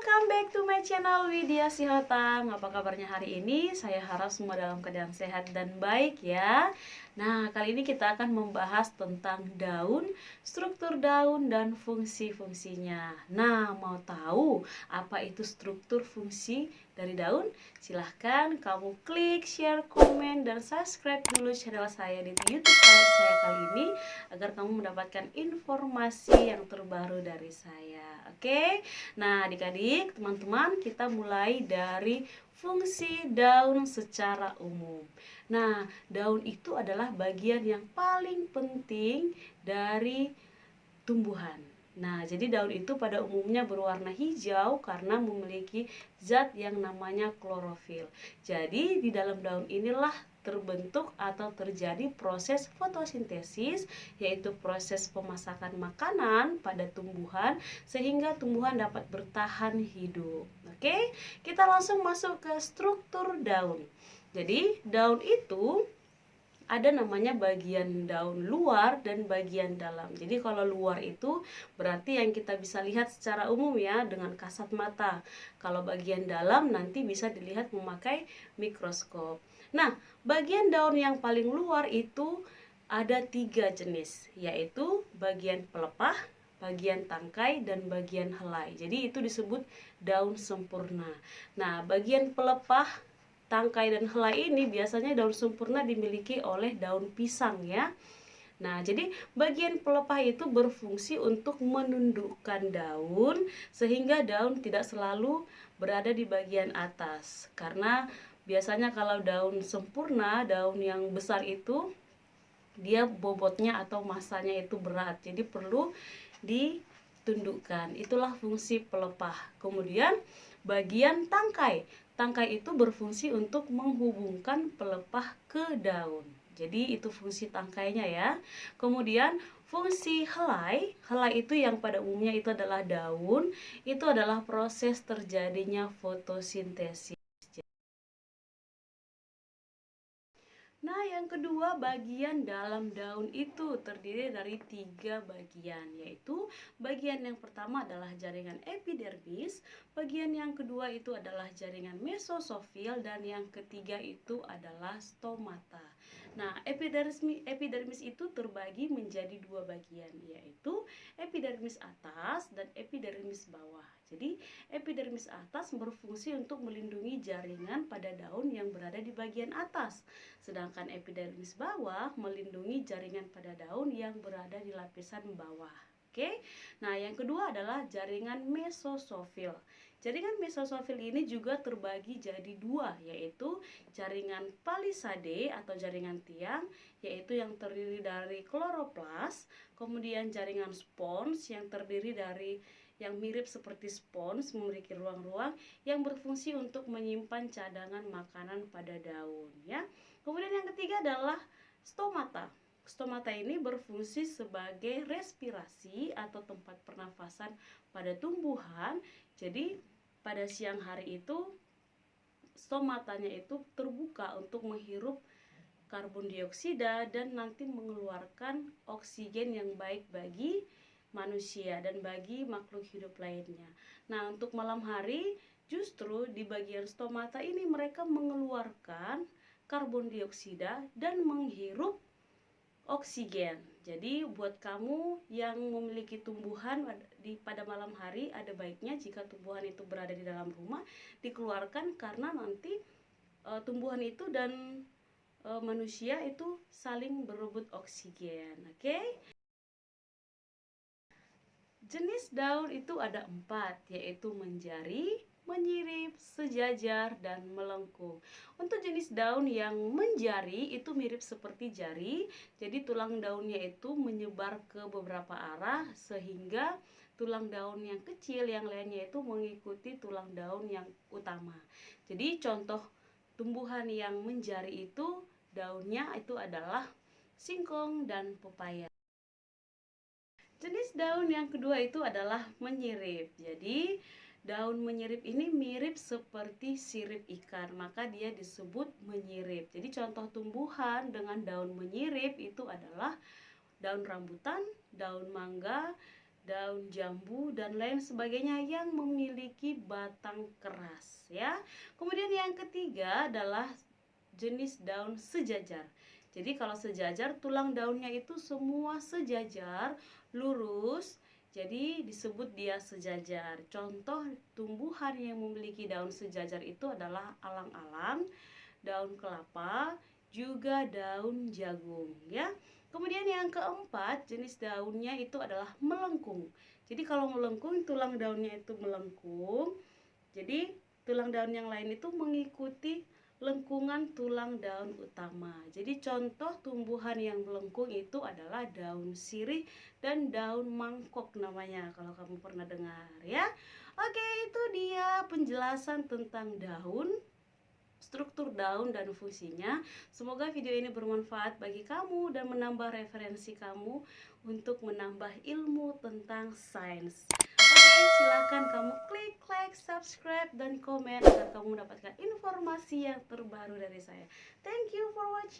Welcome back to my channel Widya Sihotang. Apa kabarnya hari ini? Saya harap semua dalam keadaan sehat dan baik ya. Nah, kali ini kita akan membahas tentang daun, struktur daun dan fungsi-fungsinya. Nah, mau tahu apa itu struktur fungsi dari daun? Silahkan kamu klik, share, komen, dan subscribe dulu channel saya di YouTube saya kali ini agar kamu mendapatkan informasi yang terbaru dari saya. Oke? Nah, adik-adik, teman-teman, kita mulai dari fungsi daun secara umum. Nah, daun itu adalah bagian yang paling penting dari tumbuhan. Nah, jadi daun itu pada umumnya berwarna hijau karena memiliki zat yang namanya klorofil. Jadi, di dalam daun inilah terbentuk atau terjadi proses fotosintesis, yaitu proses pemasakan makanan pada tumbuhan sehingga tumbuhan dapat bertahan hidup. Oke, kita langsung masuk ke struktur daun. Jadi, daun itu ada namanya bagian daun luar dan bagian dalam. Jadi kalau luar itu berarti yang kita bisa lihat secara umum ya dengan kasat mata. Kalau bagian dalam nanti bisa dilihat memakai mikroskop. Nah, bagian daun yang paling luar itu ada 3 jenis, yaitu bagian pelepah, bagian tangkai, dan bagian helai. Jadi itu disebut daun sempurna. Nah, bagian pelepah, tangkai, dan helai ini biasanya daun sempurna dimiliki oleh daun pisang ya. Nah, jadi bagian pelepah itu berfungsi untuk menundukkan daun sehingga daun tidak selalu berada di bagian atas. Karena biasanya kalau daun sempurna, daun yang besar itu dia bobotnya atau masanya itu berat. Jadi perlu ditundukkan. Itulah fungsi pelepah. Kemudian bagian tangkai. Tangkai itu berfungsi untuk menghubungkan pelepah ke daun. Jadi itu fungsi tangkainya ya. Kemudian fungsi helai. Helai itu yang pada umumnya itu adalah daun. Itu adalah proses terjadinya fotosintesis. Nah, yang kedua, bagian dalam daun itu terdiri dari 3 bagian, yaitu bagian yang pertama adalah jaringan epidermis, bagian yang kedua itu adalah jaringan mesosofil, dan yang ketiga itu adalah stomata. Nah, epidermis itu terbagi menjadi 2 bagian, yaitu epidermis atas dan epidermis bawah. Jadi, epidermis atas berfungsi untuk melindungi jaringan pada daun yang berada di bagian atas. Sedangkan epidermis bawah melindungi jaringan pada daun yang berada di lapisan bawah. Oke. Nah, yang kedua adalah jaringan mesosofil. Jaringan mesosofil ini juga terbagi jadi 2, yaitu jaringan palisade atau jaringan tiang, yaitu yang terdiri dari kloroplas, kemudian jaringan spons yang terdiri dari yang mirip seperti spons, memiliki ruang-ruang yang berfungsi untuk menyimpan cadangan makanan pada daun ya. Kemudian yang ketiga adalah stomata. Stomata ini berfungsi sebagai respirasi atau tempat pernafasan pada tumbuhan. Jadi pada siang hari itu stomatanya itu terbuka untuk menghirup karbon dioksida dan nanti mengeluarkan oksigen yang baik bagi manusia dan bagi makhluk hidup lainnya. Nah, untuk malam hari justru di bagian stomata ini mereka mengeluarkan karbon dioksida dan menghirup oksigen. Jadi buat kamu yang memiliki tumbuhan pada malam hari, ada baiknya jika tumbuhan itu berada di dalam rumah dikeluarkan karena nanti tumbuhan itu dan manusia itu saling berebut oksigen. Oke? Jenis daun itu ada 4, yaitu menjari, menyirip, sejajar, dan melengkung. Untuk jenis daun yang menjari itu mirip seperti jari, jadi tulang daunnya itu menyebar ke beberapa arah sehingga tulang daun yang kecil yang lainnya itu mengikuti tulang daun yang utama. Jadi contoh tumbuhan yang menjari itu daunnya itu adalah singkong dan pepaya. Jenis daun yang kedua itu adalah menyirip. Jadi daun menyirip ini mirip seperti sirip ikan, maka dia disebut menyirip. Jadi contoh tumbuhan dengan daun menyirip itu adalah daun rambutan, daun mangga, daun jambu, dan lain sebagainya yang memiliki batang keras ya. Kemudian yang ketiga adalah jenis daun sejajar. Jadi kalau sejajar, tulang daunnya itu semua sejajar, lurus, jadi disebut dia sejajar. Contoh tumbuhan yang memiliki daun sejajar itu adalah alang-alang, daun kelapa, juga daun jagung ya. Kemudian yang keempat, jenis daunnya itu adalah melengkung. Jadi kalau melengkung, tulang daunnya itu melengkung. Jadi tulang daun yang lain itu mengikuti lengkungan tulang daun utama. Jadi contoh tumbuhan yang melengkung itu adalah daun sirih dan daun mangkok namanya, kalau kamu pernah dengar ya. Oke, itu dia penjelasan tentang daun, struktur daun dan fungsinya. Semoga video ini bermanfaat bagi kamu dan menambah referensi kamu untuk menambah ilmu tentang sains. Oke, silakan kamu klik like, subscribe, dan komen agar kamu mendapatkan informasi yang terbaru dari saya. Thank you for watching.